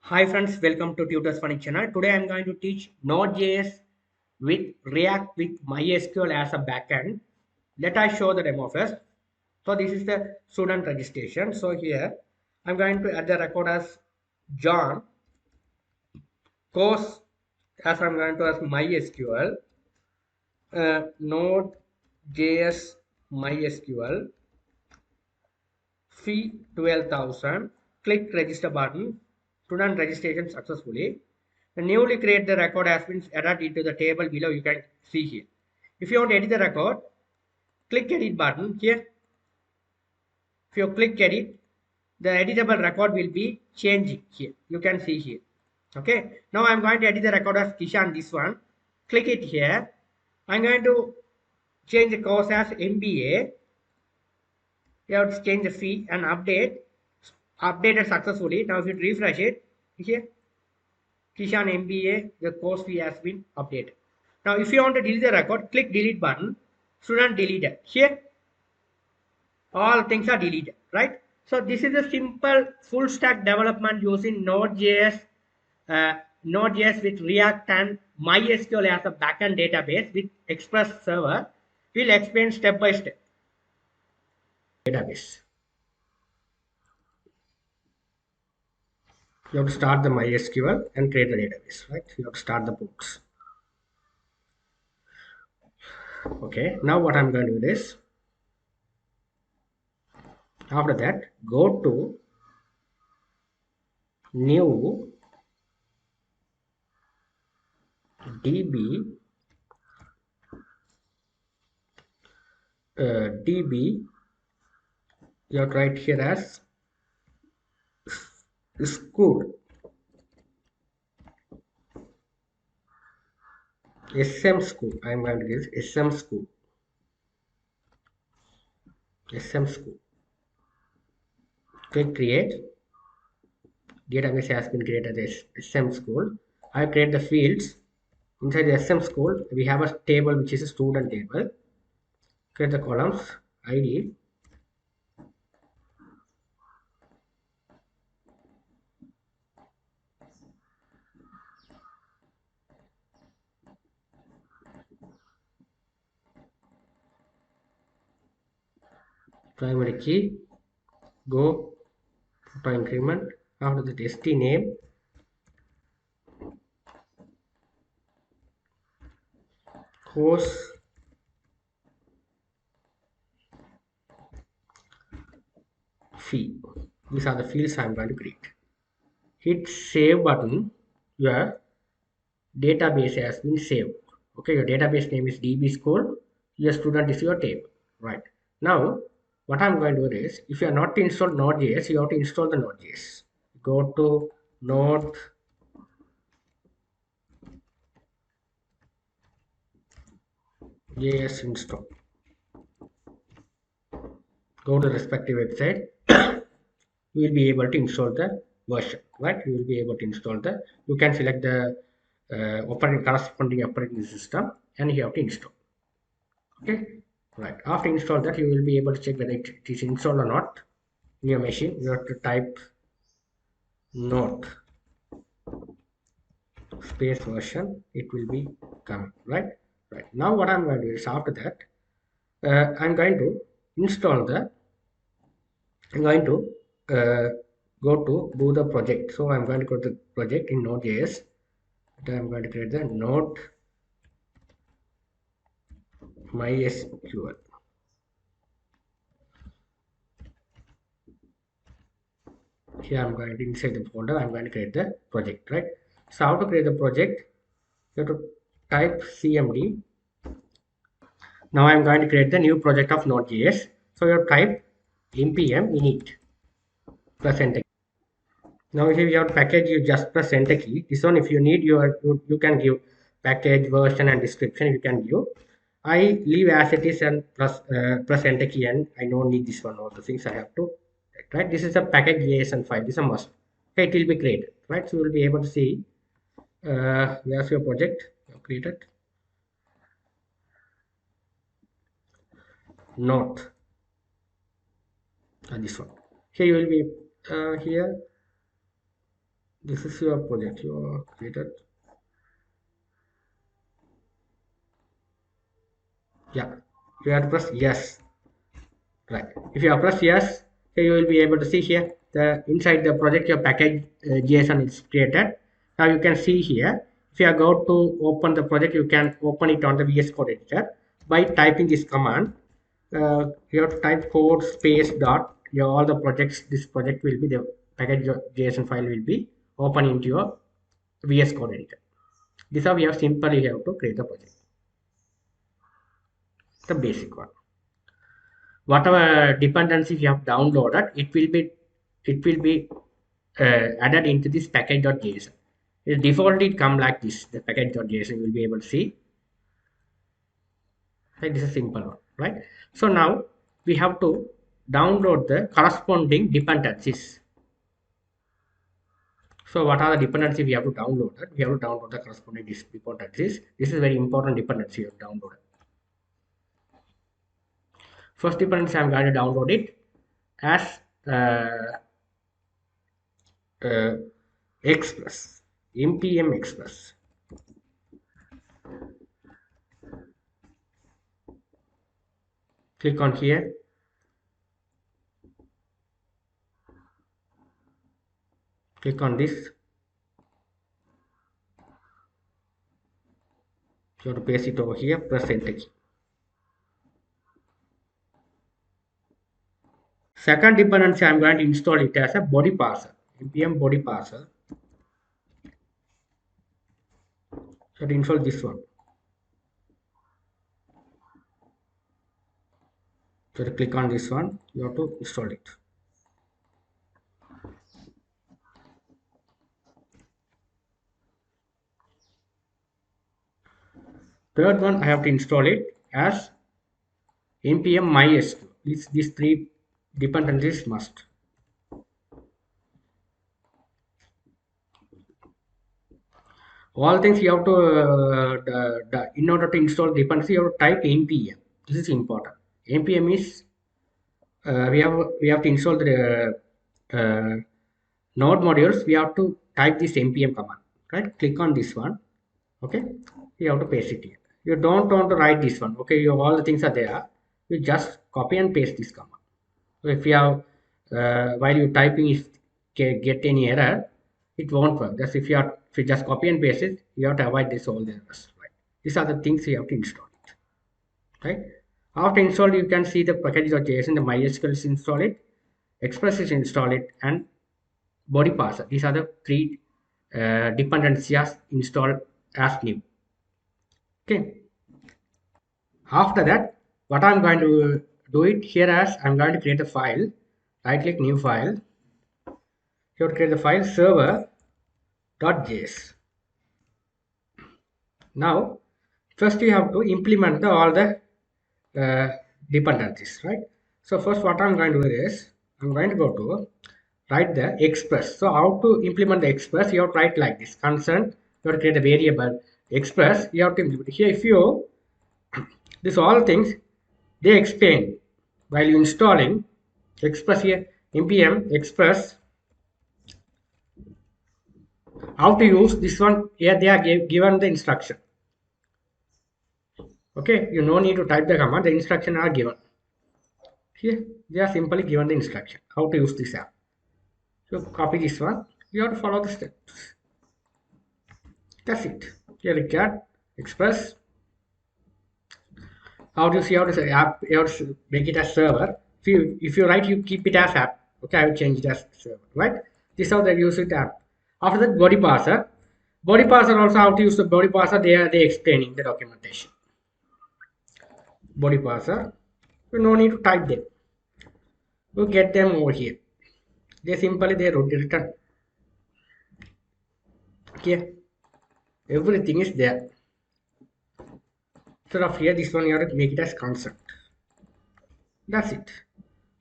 Hi friends, welcome to Tutors Funny channel. Today I am going to teach Node.js with React with MySQL as a backend. Let us show the demo first. So this is the student registration. So here I'm going to add the record as John, course as I'm going to as MySQL, Node.js MySQL, fee 12,000. Click register button. Student registration successfully. The newly created record has been added into the table below. You can see here. If you want to edit the record, click edit button here. If you click edit, the editable record will be changing here. You can see here. Okay. Now I'm going to edit the record as Kishan, this one. Click it here. I'm going to change the course as MBA. You have to change the fee and update. Updated successfully. Now if you refresh it here, Kishan MBA, the course fee has been updated. Now, if you want to delete the record, click delete button. Student deleted. Here, all things are deleted, right? So this is a simple full stack development using Node.js, Node.js with React and MySQL as a backend database with Express server. We'll explain step by step. Database. You have to start the MySQL and create the database, right? You have to start the books. Okay, now what I'm going to do is, after that, go to new db db. You have to write here as school, sm school. I'm going to give sm school, sm school. Click create. Database has been created as sm school. I create the fields inside the sm school. We have a table which is a student table. Create the columns id, primary key, go to increment. After that, st name, course fee. These are the fields I'm going to create. Hit save button. Your database has been saved. Okay, your database name is db school. Your student is your table. Right. Now, what I'm going to do is, if you are not to install Node.js, you have to install the Node.js. Go to Node.js install. Go to the respective website. You will be able to install the version. Right. You will be able to install the. You can select the corresponding operating system, and you have to install. Okay. Right. After install that, you will be able to check whether it is installed or not in your machine. You have to type node space version. It will be coming. Right. Now what I'm going to do is, after that, I'm going to install the. I'm going to go to do the project. So I'm going to go to the project in Node.js. I'm going to create the Node MySQL. Here I'm going to inside the folder. I'm going to create the project. Right. So how to create the project? You have to type cmd. Now I'm going to create the new project of Node.js. So you type npm init, press enter. Now if you have package, you just press enter key. This one, if you need, you can give package version and description. You can give. I leave as it is and press enter key, and I don't need this one. All the things I have to. Right. This is a package JSON file. This is a must. Okay, it will be created. Right. So you will be able to see where's your project you have created. Not this one. Here you will be here. This is your project you created. Yeah, you have to press yes. Right. If you press yes, here you will be able to see here the inside the project your package JSON is created. Now you can see here. If you are going to open the project, you can open it on the VS Code editor by typing this command. You have to type code space dot. Your all the projects. This project will be the package JSON file will be open into your VS Code editor. This is how we have simply have to create the project. The basic one. Whatever dependencies you have downloaded, it will be added into this package.json. The default it come like this. The package.json you will be able to see. Right, this is a simple one, right? So now we have to download the corresponding dependencies. So what are the dependencies we have to download? We have to download the corresponding dependencies. This is very important dependency you have downloaded. First dependency I'm going to download it as uh, Express, npm Express. Click on here. Click on this. You have to paste it over here. Press enter key. Second dependency, I'm going to install it as a body parser. npm body parser. So to install this one. So to click on this one, you have to install it. Third one, I have to install it as npm mysql. These three dependencies must. All things you have to in order to install dependency, you have to type npm. This is important. Npm is we have to install the node modules. We have to type this npm command. Right? Click on this one. Okay, you have to paste it here. You don't want to write this one. Okay, you all the things are there. You just copy and paste this command. So if you have while you typing if get any error, it won't work. Just if you just copy and paste it, you have to avoid this all the errors. Right? These are the things you have to install it. Right? After installed, you can see the package.json, the MySQL is installed, Express is installed, and body parser. These are the three dependencies installed as new. Okay. After that, what I'm going to do it here as I'm going to create a file. Right click new file. You have to create the file server.js. Now, first you have to implement all the dependencies, right? So first what I'm going to do is I'm going to go to write the express. So how to implement the express? You have to write like this constant. You have to create a variable express. You have to implement here. If you this all things they explain while you installing express here npm express how to use this one here they are given the instruction. Okay, you no need to type the command, the instruction are given here. They are simply given the instruction how to use this app. So copy this one, you have to follow the steps. That's it. Here required express. How do you see how to say app? You have to make it as server. If you write, you keep it as app. Okay, I will change it as server. Right? This is how they use it app. After that, body parser. Body parser also how to use the body parser. They explaining the documentation. Body parser. You no need to type them. You get them over here. They simply they wrote return. Okay, everything is there. Instead of here, this one you have to make it as constant. That's it.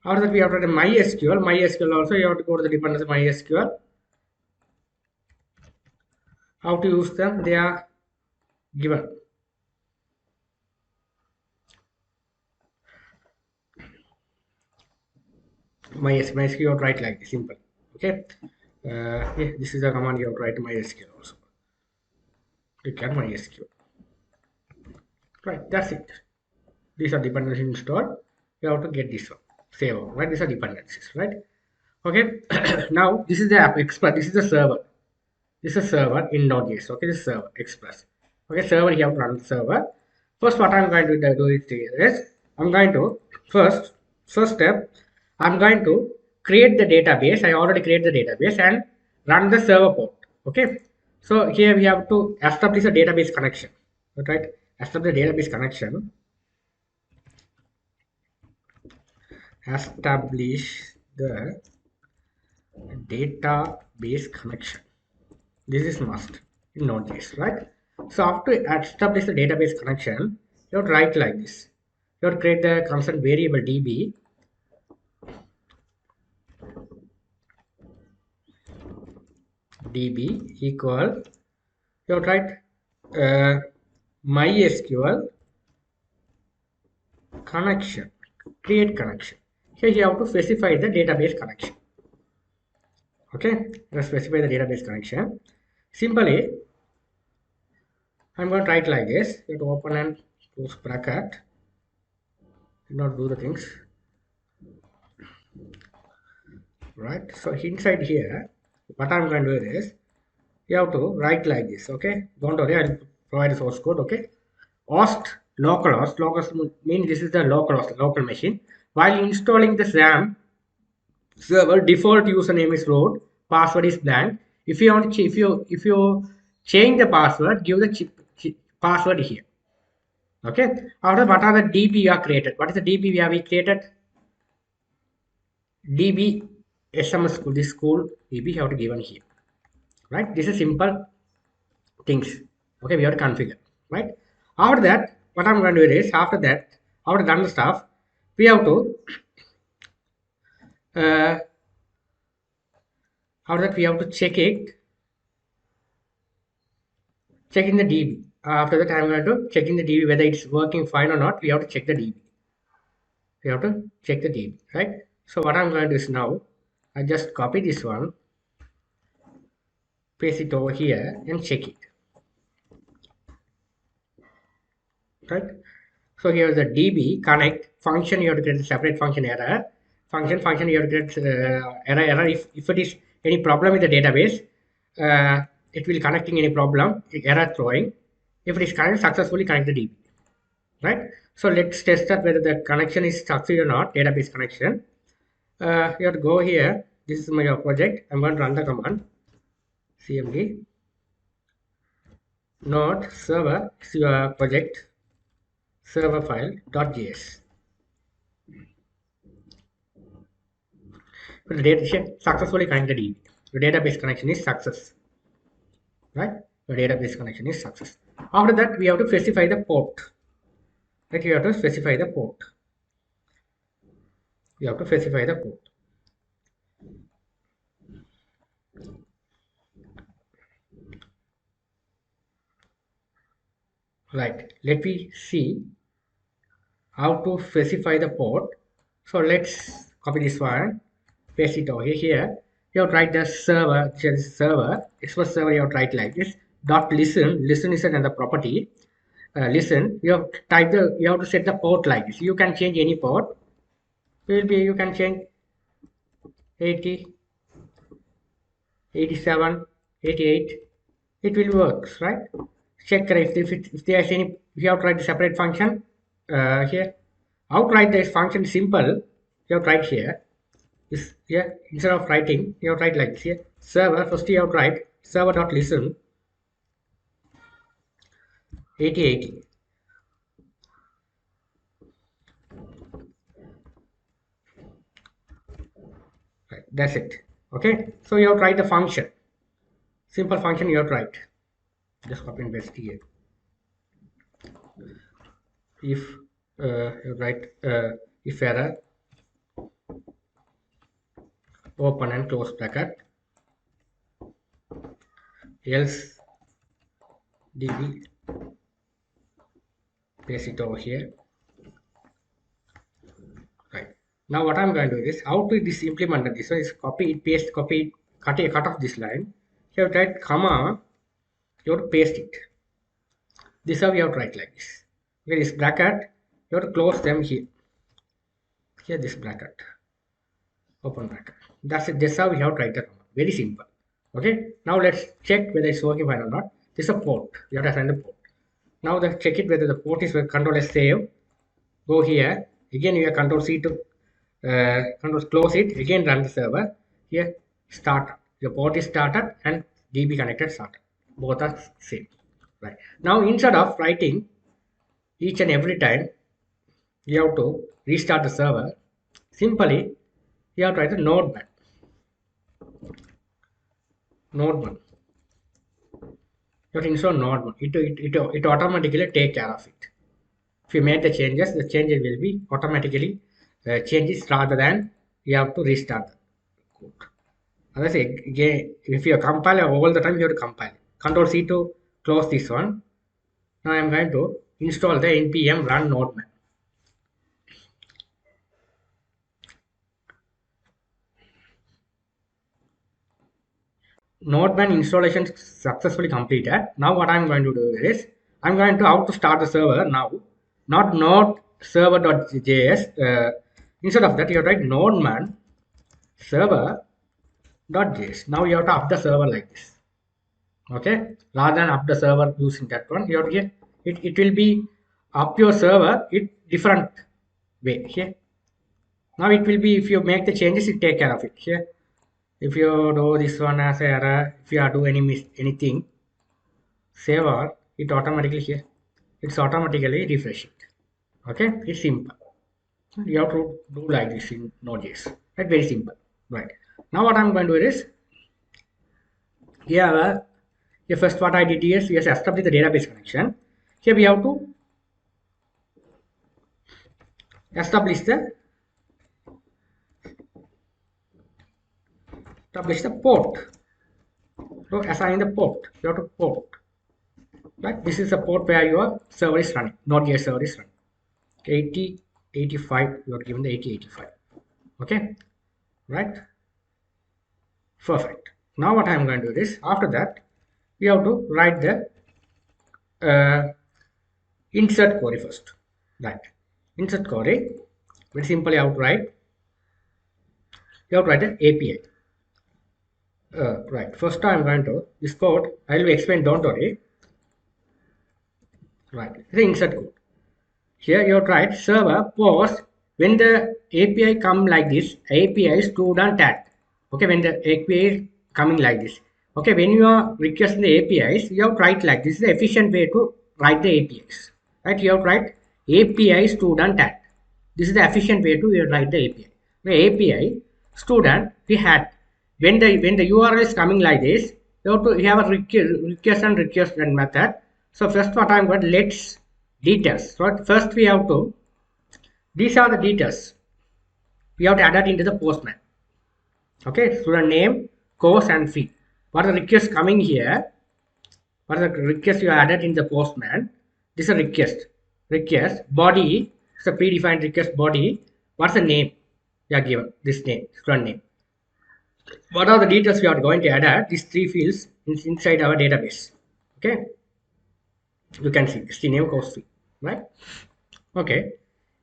After that, we have to write MySQL. MySQL also you have to go to the dependency MySQL. How to use them? They are given. MySQL you have to write like this, simple. Okay. Yeah, this is the command you have to write MySQL also. Click on MySQL. Right, that's it. These are dependencies installed. You have to get this one. Save on, right? These are dependencies, right? Okay. Now this is the app Express. This is the server. This is a server in Node.js. Okay, this is server Express. Okay, server, you have to run the server. First, what I'm going to do is I'm going to first step, I'm going to create the database. I already created the database and run the server port. Okay, so here we have to establish a database connection. Right, establish the database connection. Establish the database connection. This is must in Node.js, right? So after establish the database connection, you have to write like this. You have to create the constant variable db equal. You have to write MySQL connection, create connection. Here you have to specify the database connection. Okay, let's specify the database connection. Simply, I'm going to write like this. You have to open and close bracket. Do not do the things. Right, so inside here what I'm going to do is you have to write like this. Okay, don't worry, I'll provide the source code. Okay, host localhost means this is the localhost, local machine. While installing the SAM server, default username is root, password is blank. If you want to if you change the password, give the password here. Okay, after what are the db you have created? What is the db we have created? db sms school, this school db you have to given here, right? This is simple things. Okay, we have to configure, right? After that, what I'm going to do is after that, after done the stuff, we have to uh, after that we have to check in the db. After that, I'm going to check in the db whether it's working fine or not. We have to check the db. We have to check the db, right? So what I'm going to do is now I just copy this one, paste it over here and check it, right? So here is the db connect function. You have to create a separate function error. Function you have to create error if it is any problem with the database. It will connecting any problem, error throwing. If it is connected successfully, connect the db, right? So let's test that whether the connection is successful or not. Database connection. You have to go here. This is my project. I'm going to run the command cmd node server. It's your project server file.js. The data successfully connected DB. The database connection is success, right? The database connection is success. After that, we have to specify the port. Right? You have to specify the port. You have to specify the port. Right. Let me see how to specify the port. So let's copy this one, paste it over here. You have to write the server, express server. You have to write like this. Dot listen. Listen is another property. Listen. You have to type the. You have to set the port like this. You can change any port. You can change 80, 87, 88. It will work, right? Check if there's any. If you have to write a separate function here, how to write this function simple. You have to write here. Is here instead of writing, you have to write like this here. Server first you have to write server.listen 8080. Right, that's it. Okay, so you have to write the function. Simple function you have to write. Just copy and paste here. If you write if error, open and close bracket, else db, paste it over here. Right, now what I'm going to do is how to this implement this one is copy it, paste, copy it, cut off this line. You have to write comma, you have to paste it. This is how you have to write like this. Okay, this bracket, you have to close them here. Here, this bracket, open bracket. That's it. That's how we have to write the comma. Very simple. Okay, now let's check whether it's working fine or not. This is a port. You have to assign the port. Now check it whether the port is where Control S save. Go here. Again, you have Control C to Control close it. Again, run the server. Here, start. Your port is started and DB connected started. Both are same. Right. Now, instead of writing each and every time, you have to restart the server. Simply, you have to write a node 1. You have to install node 1. It automatically take care of it. If you make the changes will be automatically changes rather than you have to restart the code. Otherwise, again, if you compile all the time, you have to compile. Control C to close this one. Now I am going to install the npm run node 1. Node 1 installation successfully completed. Now what I am going to do is I am going to how to start the server now. Not node server.js. Instead of that, you write node man server.js. Now you have to up the server like this. Okay, rather than up the server using that one, you have to get it will be up your server different way here. Now it will be, if you make the changes, it take care of it here. If you do this one as an error, if you are do anything, save all, it automatically here. It's automatically refresh it. Okay, it's simple. You have to do like this in Node.js. Right, very simple. Right. Now what I'm going to do is here. First what I did is yes, establish the database connection. Here we have to establish the port. So assign the port. You have to port. Right. This is the port where your server is running. Node.js server is running. 8085. You are given the 8085. Okay. Right. Perfect. Now what I am going to do is after that we have to write the insert query first. Right. Insert query. Very simply how to write. You have to write an API. Right. First I am going to this code. I will explain. Don't worry. Right. The insert code. Here you have to write server post when the API come like this. API student tag. Okay. When the API is coming like this. Okay. When you are requesting the APIs, you have to write like this. Is the efficient way to write the APIs. Right. You have to write API student tag. This is the efficient way to write the API. The API student we had. When the URL is coming like this, you have a request and method. So first what I am going to let's details. So first we have to, these are the details. We have to add that into the postman. Okay, student name, course and fee. What are the requests coming here? What are the requests you added in the postman? This is a request. Request body. It's a predefined request body. What's the name? We are given this name, student name. What are the details we are going to add? These three fields inside our database. Okay, you can see this the name, course, fee, right? Okay,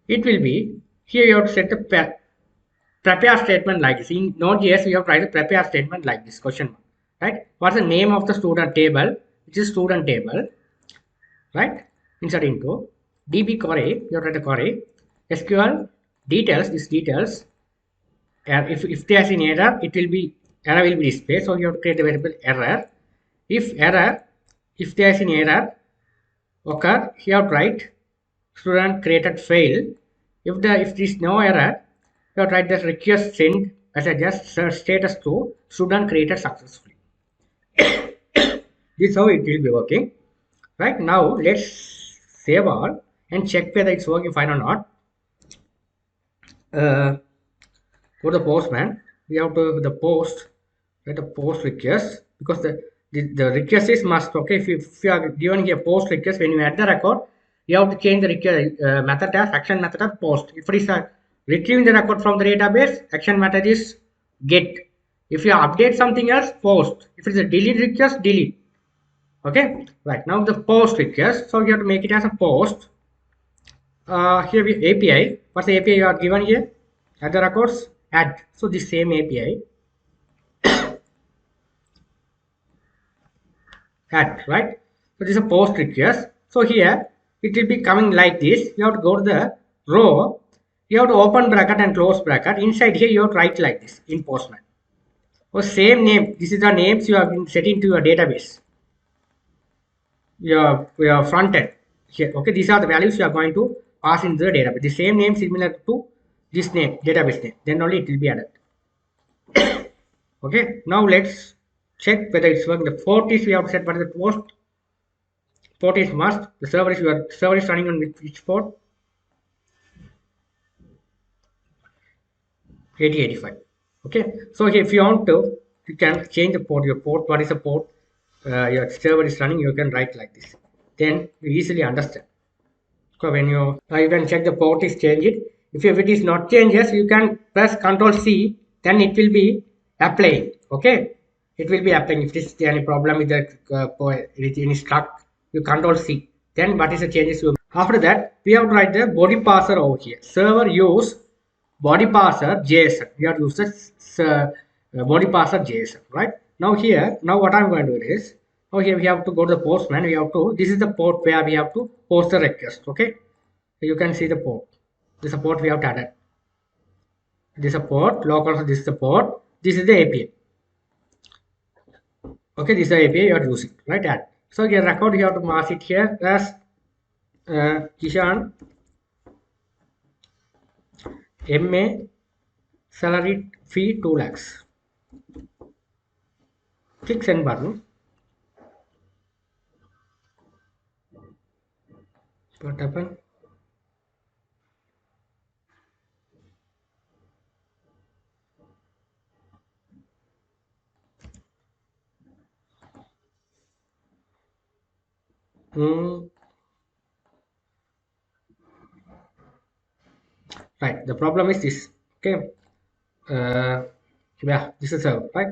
it will be here. You have to set the prepare statement like this. In Node.js, you have to write a prepare statement like this question mark, right? What's the name of the student table? Which is student table, right? Insert into DB query. You have to write a query. SQL details. These details. If there's an error, error will be displayed. So you have to create the variable error. If there's an error occur, you have to write student created fail. If there is no error, you have to write the request send as a just status to student created successfully. This is how it will be working. Right now, let's save all and check whether it's working fine or not. For the postman, we have to the post, write a post request because the request is must. Okay, if you are given here post request, when you add the record, you have to change the request method as action method as post. If it is retrieving the record from the database, action method is get. If you update something else, post. If it's a delete request, delete. Okay, right now the post request. So you have to make it as a post. Here we API. What's the API you are given here? Add the records, add. So the same API, add, right? So this is a post request. So here it will be coming like this. You have to go to the row. You have to open bracket and close bracket. Inside here you have to write like this in Postman. Or same name. This is the names you have been setting to your database. Your front end here. Okay, these are the values you are going to pass into the database. The same name similar to this name, database name. Then only it will be added. Okay, now let's check whether it's working. The port is we have set, but the port is must. The server is running on which port? 8085. Okay, so if you want to, you can change the port. Your port, what is the port? Your server is running. You can write like this. Then you easily understand. So when you can check the port is changed. If it is not changes, you can press Ctrl C. Then it will be applying. Okay, it will be applying. If there is any problem with the with any struck, you Ctrl C. Then what is the changes you? After that, we have to write the body parser over here. Server use body parser JSON. We have to use the body parser JSON. Right now here, now what I'm going to do is. Okay, we have to go to the Postman. We have to. This is the port where we have to post the request. Okay, you can see the port. This is the port we have added. This is a port. Local. This is the port. This is the API. Okay, this is the API you are using. Right? Add. So your record you have to mark it here as Kishan MA salary fee 2 lakhs. Click send button. What happened? Right. The problem is this. Okay. Yeah, this is a right.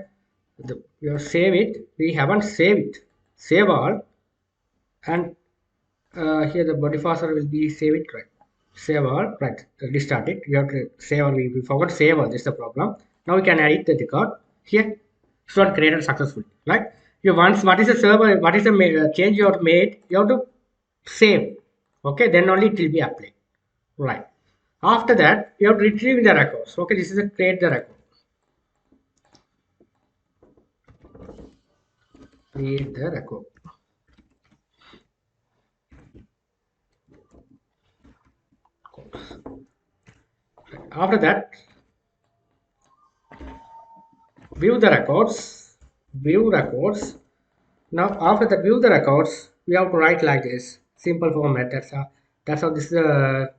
You save it. We haven't saved it. Save all, and here the body parser will be save it, right. Save all, right. Restart it. You have to save all. We forgot save all. This is the problem. Now we can edit the record here. It's not created successfully, right? You once what is the server? What is the change you have made? You have to save. Okay, then only it will be applied. Right. After that, you have to retrieve the records. Okay, this is a create the record. Create the record. After that, view the records. View records. Now after that, view the records. We have to write like this. Simple format. That's how this is the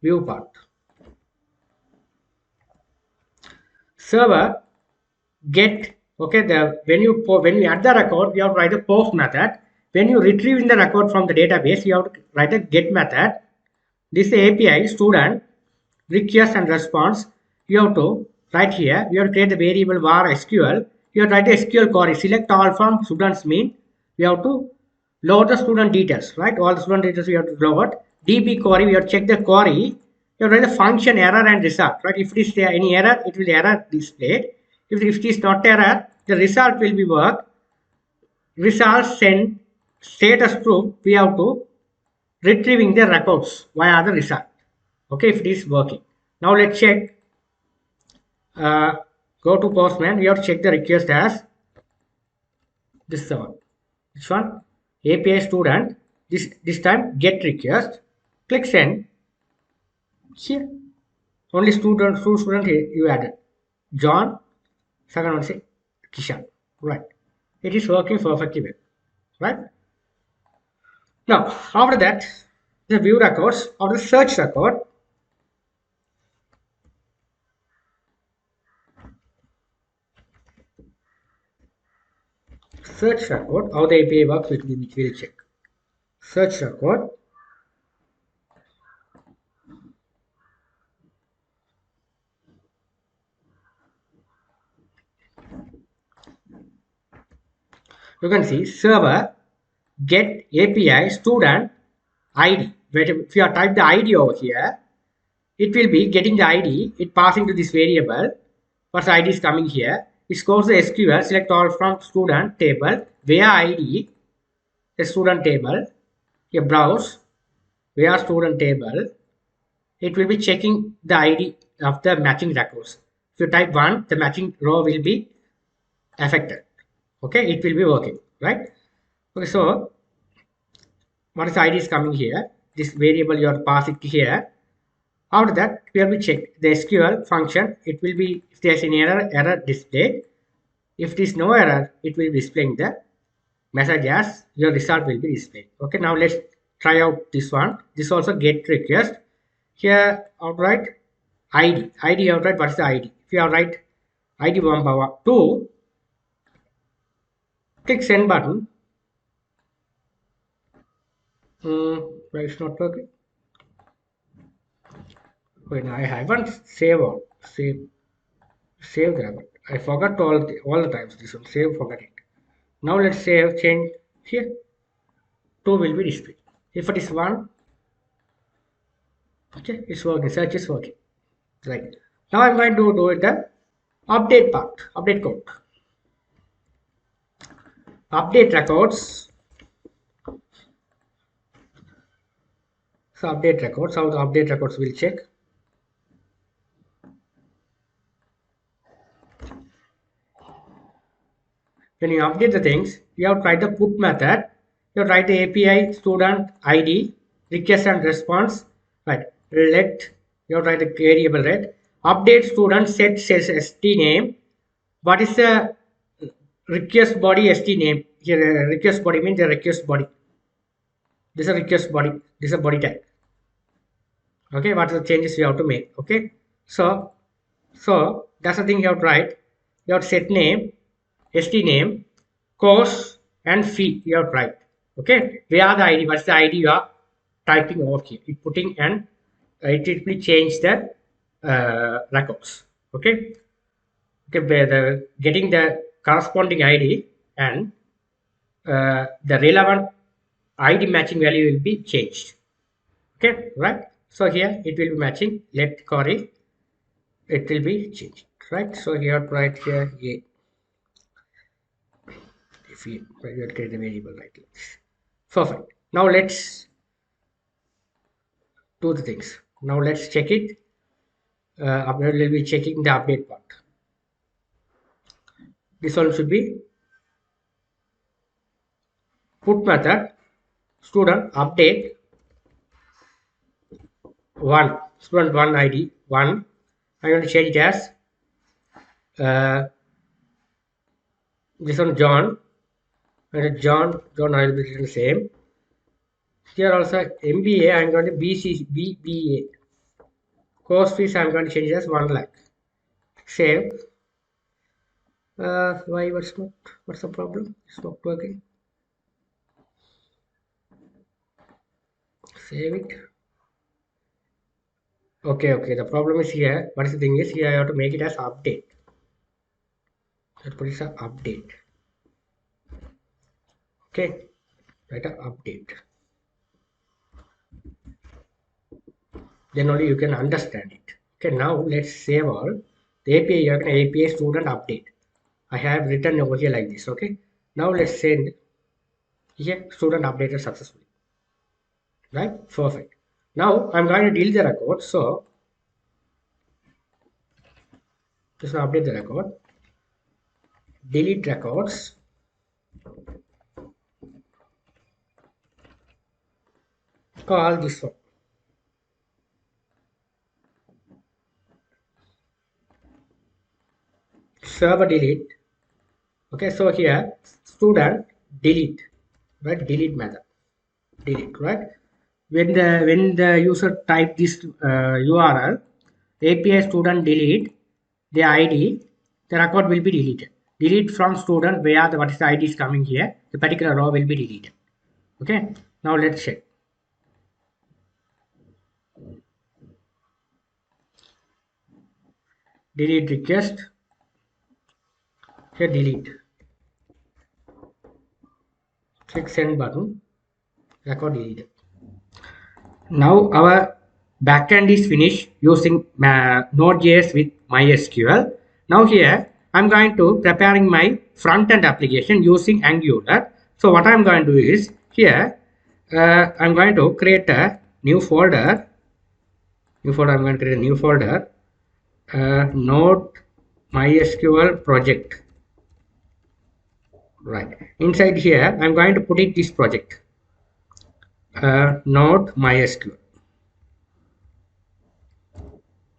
view part. Server get. Okay, when you add the record, you have to write the post method. When you retrieve the record from the database, you have to write a get method. This API student request and response. You have to write here. You have to create the variable var SQL. You have to write the SQL query. Select all from students mean. You have to load the student details, right? All the student details you have to load. DB query. We have to check the query. You have to write the function error and result, right? If it is there any error, it will error displayed. If it is not error, the result will be work. Result send status proof. We have to retrieving the records via the result. Okay, if it is working. Now let's check. Go to Postman. We have to check the request as this one. Which one? API student. This time get request. Click send. Here only student here you added. John. Second one say Kishan. Right. It is working perfectly well. Right. Now after that, the view records or the search record. Search record, how the API works, which we will check. Search record. You can see server get API student ID. If you type the ID over here, it will be getting the ID, it passing to this variable. First ID is coming here. It scores the SQL, select all from student table, where ID, a student table, a browse, where student table, it will be checking the ID of the matching records. If you type 1, the matching row will be affected. Okay, it will be working, right? Okay, so what is ID is coming here? This variable you are passing here. After that, we will check the SQL function. It will be, if there's an error display. If there is no error, it will be displaying the message as your result will be displayed. Okay, now let's try out this one. This also get request. Here outright ID outright. What is the ID? If you write ID 1 power 2, click send button. Why it's not working? When I haven't saved that. I forgot all the times this one. Save, forget it. Now let's save, change here. 2 will be displayed. If it is 1, okay, it's working. Search is working. Right. Now I'm going to do it the update part, update code. Update records. So update records, how the update records will check. When you update the things, you have tried the put method, you have tried the API student ID, request and response, right? Let you have tried the variable, right? Update student set says st name. What is the request body st name? Here request body means the request body. This is a request body. This is a body tag. Okay, what are the changes you have to make? Okay, so that's the thing you have to write. You have set name, st name, course, and fee. You have to write. Okay, where are the ID? What's the ID you are typing over here? You putting and it will change the records. Okay, okay, where the getting the corresponding ID and the relevant ID matching value will be changed. Okay, right? So here it will be matching. Let query, it will be changed, right? So here right here, yeah, if we will create a variable like this. Perfect. Now let's do the things. Now let's check it. Update will be checking the update part. This one should be put method student update one student one ID one. I'm going to change it as this one John and John I will be the same. Here also MBA I'm going to BBA. Course fees I'm going to change it as 1 lakh. Save. Why what's the problem? It's not working. Save it. Okay, the problem is here. What is the thing is here I have to make it as update. That put it as update. Okay, write a update. Then only you can understand it. Okay, now let's save all. The API you have an API student update. I have written over here like this. Okay, now let's send here student updated successfully. Right, perfect. Now I'm going to delete the record. So just update the record. Delete records. Call this one. Server delete. Okay, so here student delete, right? Delete method. Delete, right? When the user type this URL, API student delete the ID, the record will be deleted. Delete from student where the what is the ID is coming here, the particular row will be deleted. Okay, now let's check. Delete request. Here delete. Click send button. Record deleted. Now our backend is finished using Node.js with MySQL. Now here I'm going to preparing my front-end application using Angular. So what I'm going to do is here I'm going to create a new folder. I'm going to create a new folder. Node MySQL project. Right. Inside here I'm going to put it this project. Node MySQL.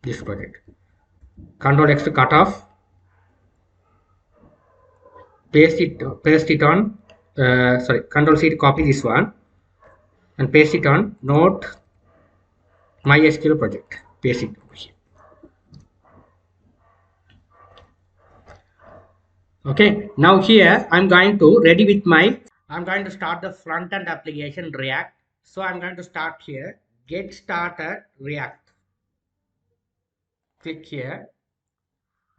This project. Control X to cut off. Paste it on sorry, control C to copy this one and paste it on Node MySQL project. Paste it over here. Okay, now here I'm going to ready with my I'm going to start the front end application React. So I'm going to start here, get started React. Click here.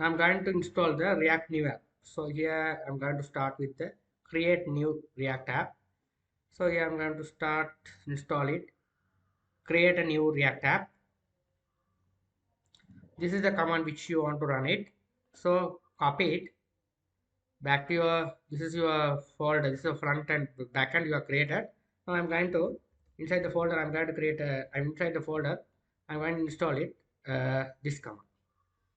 I'm going to install the React new app. So here I'm going to start with the create new React app. So here I'm going to start install it, create a new React app. This is the command which you want to run it. So copy it back to your, this is your folder, this is a front end, back end you have created. Now I'm going to, inside the folder, I'm going to create a, I'm inside the folder, I'm going to install it, this command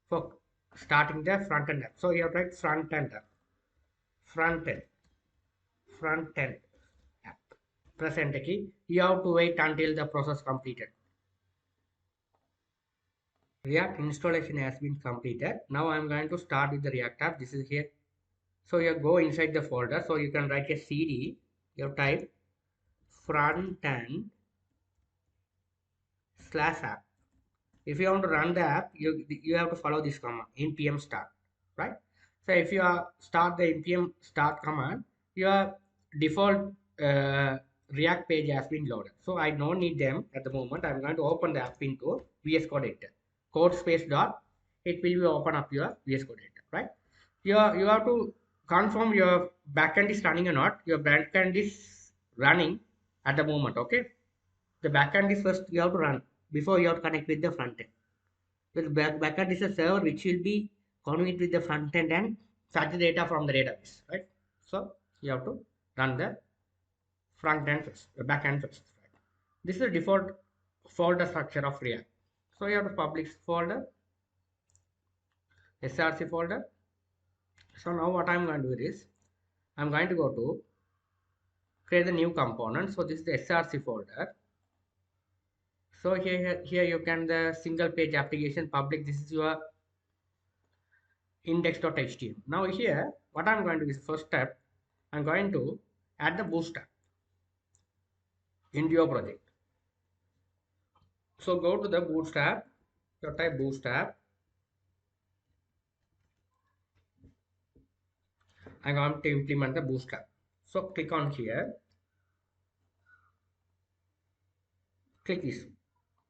for starting the front end app. So you have to write front end app, front end app. Press enter key. You have to wait until the process completed. React installation has been completed. Now I'm going to start with the React app. This is here. So you go inside the folder. So you can write a cd. You type frontend / app. If you want to run the app, you have to follow this command npm start, right? So if you start the npm start command, your default React page has been loaded. So I don't need them at the moment. I'm going to open the app into VS Code editor. Code space dot. It will be open up your VS Code editor, right? You have to confirm your backend is running or not. Your backend is running at the moment. Okay, the backend is first you have to run before you have to connect with the front end. The backend is a server which will be connect with the front end and fetch the data from the database, right? So you have to run the front end first, the back end first. Right? This is the default folder structure of React. So you have to publish folder, src folder. So now what I'm going to do is I'm going to go to create a new component. So this is the src folder. So here you can the single page application public. This is your index.html. Now here what I'm going to do is first step I'm going to add the bootstrap into your project. So go to the bootstrap, you type bootstrap. I'm going to implement the bootstrap. So click on here, click this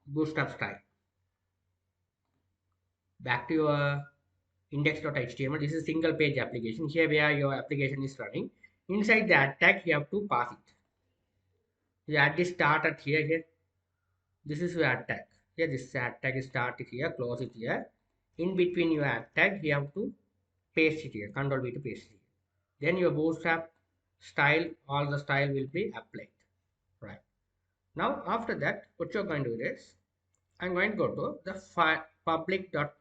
bootstrap style. Back to your index.html. This is single page application. Here where your application is running. Inside that tag you have to pass it. You add this start at here. This is your add tag. Here this add tag is started here, close it here. In between your add tag, you have to paste it here. Control V to paste it. Then your bootstrap style, all the style will be applied. Right. Now after that, what you're going to do is I'm going to go to the file public dot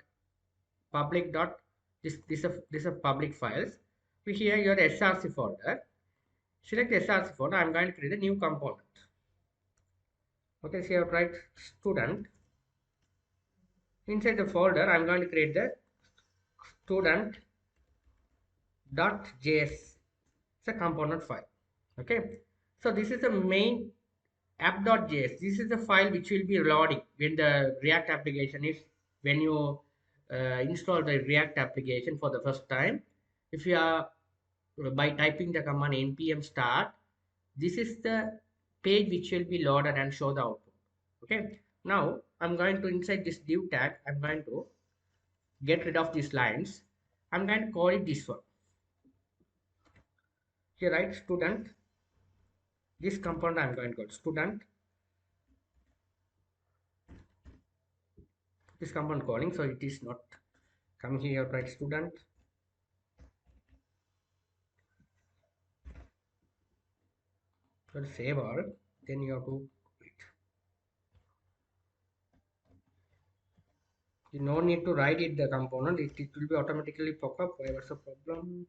this is a public files. We here your src folder. Select the src folder. I'm going to create a new component. Okay, so you have write student. Inside the folder, I'm going to create the student.js. It's a component file. Okay, so this is the main app.js. This is the file which will be loading when the React application is when you install the React application for the first time. If you are by typing the command npm start, this is the page which will be loaded and show the output. Okay, now I'm going to inside this div tag, I'm going to get rid of these lines. I'm going to call it this one. Here write student This component I'm going to call student. This component calling, so it is not coming here, right? Student. So save all, then you have to wait. You no need to write it the component, it will be automatically pop up. Why was the problem?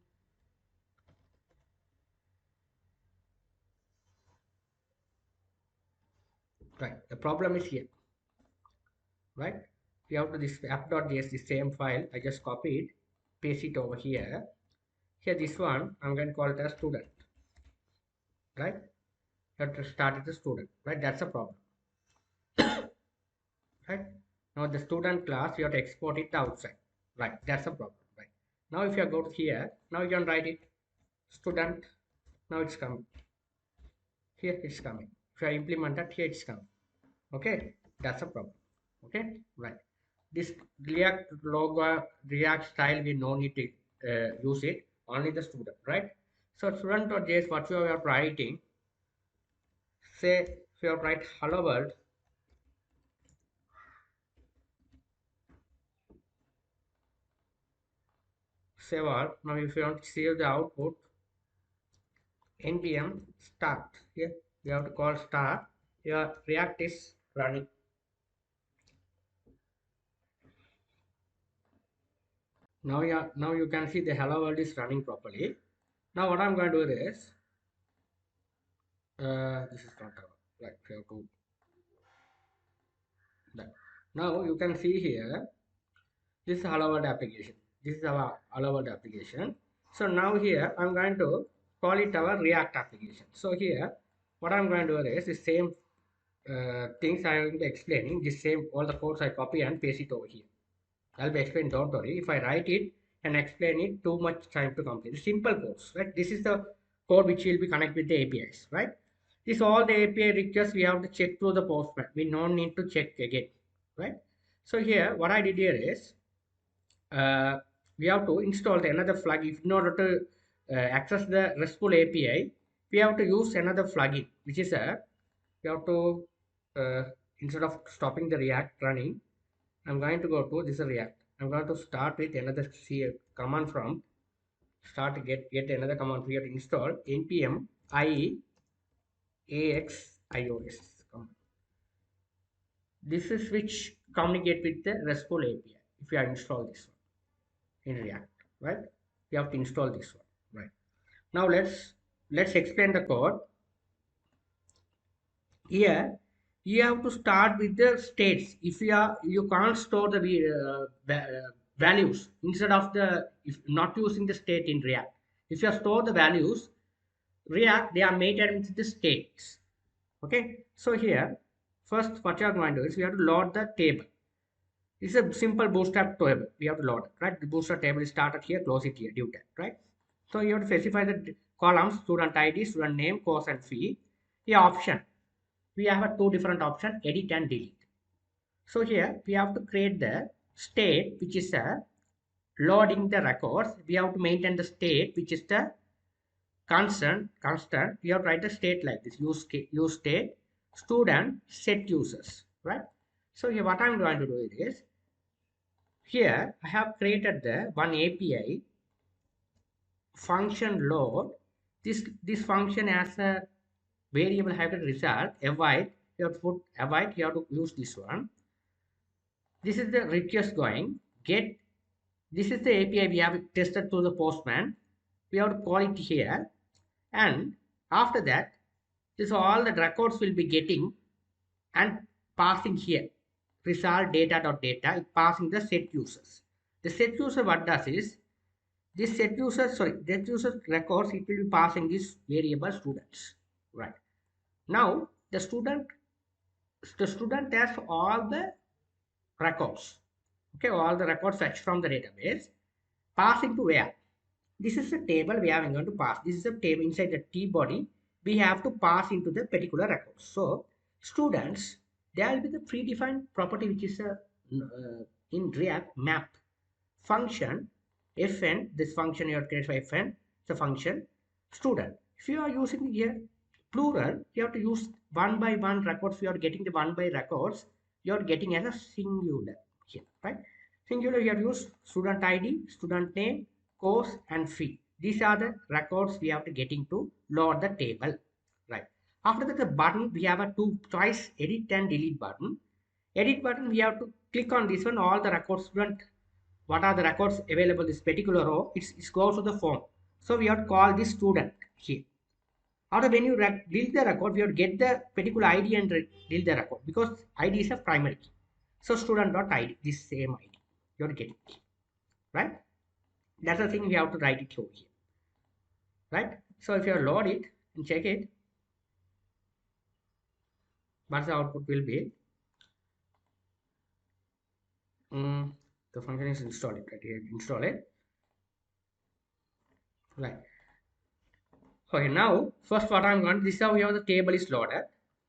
Right, the problem is here, right? We have to this app.js, the same file. I just copy it, paste it over here. Here, this one I'm going to call it as student, right? You have to start with the student, right? That's a problem, right? Now the student class you have to export it outside, right? That's a problem, right? Now if you go to here, now you can write it student. Now it's coming. Here it's coming. If I implement that, here it's coming. Okay, that's a problem. Okay, right. This React logo, React style, we no need to use it. Only the student, right? So student.js, what you are writing, say if you write hello world, save all. Now if you want to save the output, npm start. Here you have to call start. Your React is running. Now you can see the hello world is running properly. Now what I'm going to do is this is not right. You have to that. Now you can see here this is hello world application. This is our hello world application. So now here I'm going to call it our React application. So here what I'm going to do is the same things I am explaining. The same all the codes I copy and paste it over here. I'll be explaining, don't worry. If I write it and explain it, too much time to complete. Simple codes, right? This is the code which will be connected with the APIs, right? This all the API requests we have to check through the postman. We don't need to check again, right? So here, what I did here is we have to install the another plugin. In order to access the RESTful API, we have to use another plugin, which is a we have to uh, instead of stopping the React running, I'm going to go to this React. I'm going to start with another command from start to get another command. We have to install npm i AXIOS command. This is which communicate with the RESTful API. If you install this one in React, right? You have to install this one, right? Now let's explain the code. Here you have to start with the states. If you can't store the values instead of the if not using the state in React. If you store the values, React they are maintained with the states. Okay, so here first what you are going to do is we have to load the table. This is a simple bootstrap table. We have to load it, right? The bootstrap table is started here, close it here, due tag, right? So you have to specify the columns, student ID, student name, course and fee. The option. We have a two different options, edit and delete. So here we have to create the state, which is loading the records. We have to maintain the state, which is the constant. We have to write the state like this, use state, student, set users, right? So here what I'm going to do is, here I have created the one API function load. This function has a variable have the result await. You have to put await. You have to use this one. This is the request going get. This is the API we have tested through the postman. We have to call it here, and after that, this all the records will be getting and passing here. Result data.data. It passing the set users. The set user what does is this set user that user records it will be passing this variable students, right? Now the student has all the records, okay, all the records fetched from the database, passing to where? This is a table we are going to pass. This is a table inside the T body. We have to pass into the particular records. So students, there will be the predefined property which is a in React map function fn. This function you have created for fn. The function student. If you are using here plural, you have to use one by one records. You are getting the one by records. You are getting as a singular here, right? Singular, you have to use student ID, student name, course, and fee. These are the records we have to getting to load the table, right? After that, the button we have a two choice edit and delete button. Edit button, we have to click on this one. All the records student, what are the records available this particular row? It goes to the form. So we have to call this student here. After when you build the record, we have to get the particular ID and build the record because ID is a primary key. So student.id, this same ID, you have to get it, right? That's the thing we have to write it over here, right? So if you load it and check it, what the output will be? The function is installed it right here. Install it, right? Okay, now first what I'm going to, this is how we have the table is loaded,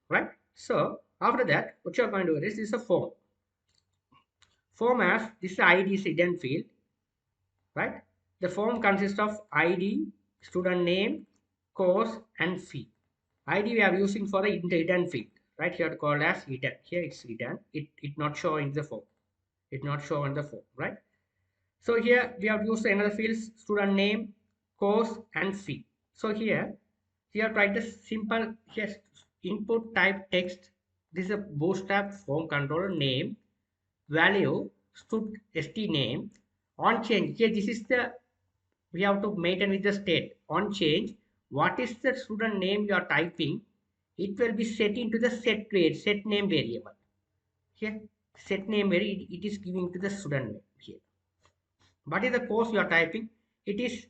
right? So after that, what you're going to do is this is a form. Form as this ID is hidden field, right? The form consists of ID, student name, course, and fee. ID we are using for the hidden field, right? Here called as hidden. Here it's hidden. It not show in the form. It not show in the form, right? So here we have used another fields: student name, course, and fee. So here write the simple here input type text. This is a bootstrap form controller name value st name on change. Here this is the we have to maintain with the state on change. What is the student name you are typing? It will be set into the set name variable. Here set name variable, it is giving to the student name here. What is the course you are typing? It is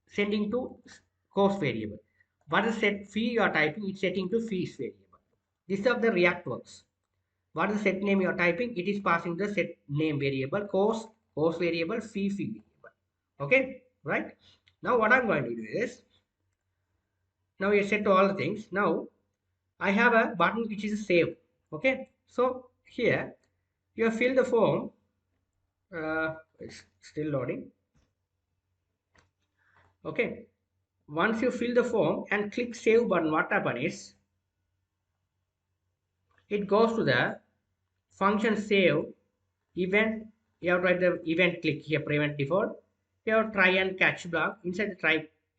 sending to course variable. What is set fee you are typing? It's setting to fees variable. This is the React works. What is the set name you are typing? It is passing the set name variable, course variable, fee variable. Okay, right? Now what I'm going to do is, now you set all the things. Now I have a button which is save. Okay, so here you fill the form. It's still loading. Okay, once you fill the form and click save button, what happens is it goes to the function save event. You have to write the event, click here prevent default. You have try and catch block. Inside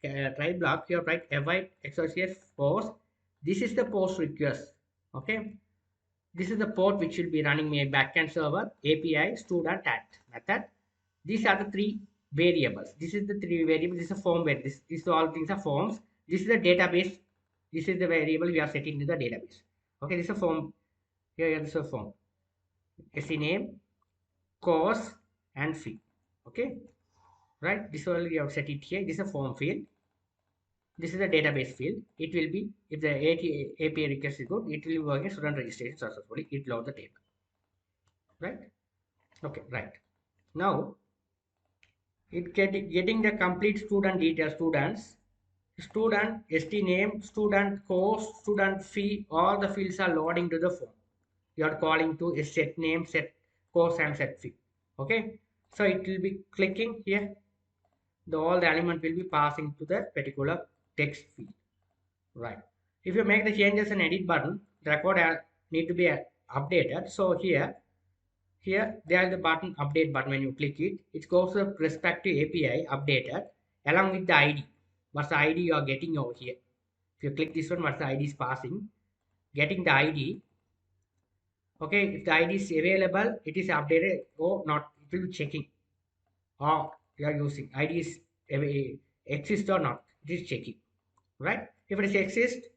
the try block you have write await associate post. This is the post request. Okay, this is the port which will be running my backend server API student at method. These are the three variables. This is the three variables. This is a form where this all things are forms. This is the database. This is the variable we are setting to the database. Okay, this is a form. Here is a form. SC name, course, and fee. Okay, right? This all we have set it here. This is a form field. This is the database field. It will be if the API request is good, it will be working student registration successfully. It load the table. Right? Okay, right. Now it getting the complete student details, student st name, student course, student fee, all the fields are loading to the form. You are calling to a set name, set course, and set fee. Okay, so it will be clicking here. All the element will be passing to the particular text field, right? If you make the changes and edit button, the record need to be updated. So here there is the button update button. When you click it, it goes to respective API updated along with the ID. What's the ID you are getting over here? If you click this one, what's the ID is passing? Getting the ID. Okay, if the ID is available, it is updated or not. It will be checking. Or you are using ID is exist or not. It is checking, right? If it is exist,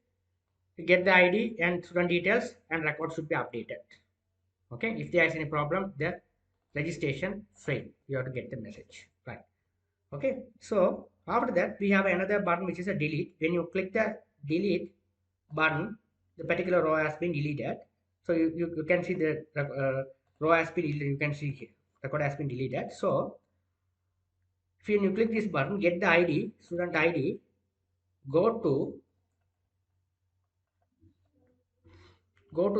you get the ID and student details and record should be updated. Okay, if there is any problem, the registration failed. You have to get the message, right? Okay, so after that we have another button which is a delete. When you click the delete button, the particular row has been deleted. So you can see the row has been deleted. You can see here record has been deleted. So if you click this button, get the ID, student ID, go to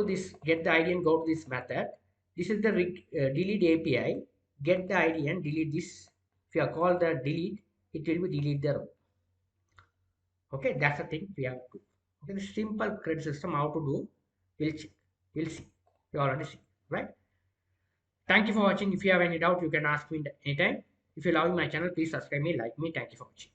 this, get the ID and go to this method. This is the delete API. Get the ID and delete this. If you are called the delete, it will be delete the row. Okay, that's the thing we have to. Okay, the simple credit system, how to do, we'll check. We'll see. You already see, right? Thank you for watching. If you have any doubt, you can ask me anytime. If you love my channel, please subscribe me, like me. Thank you for watching.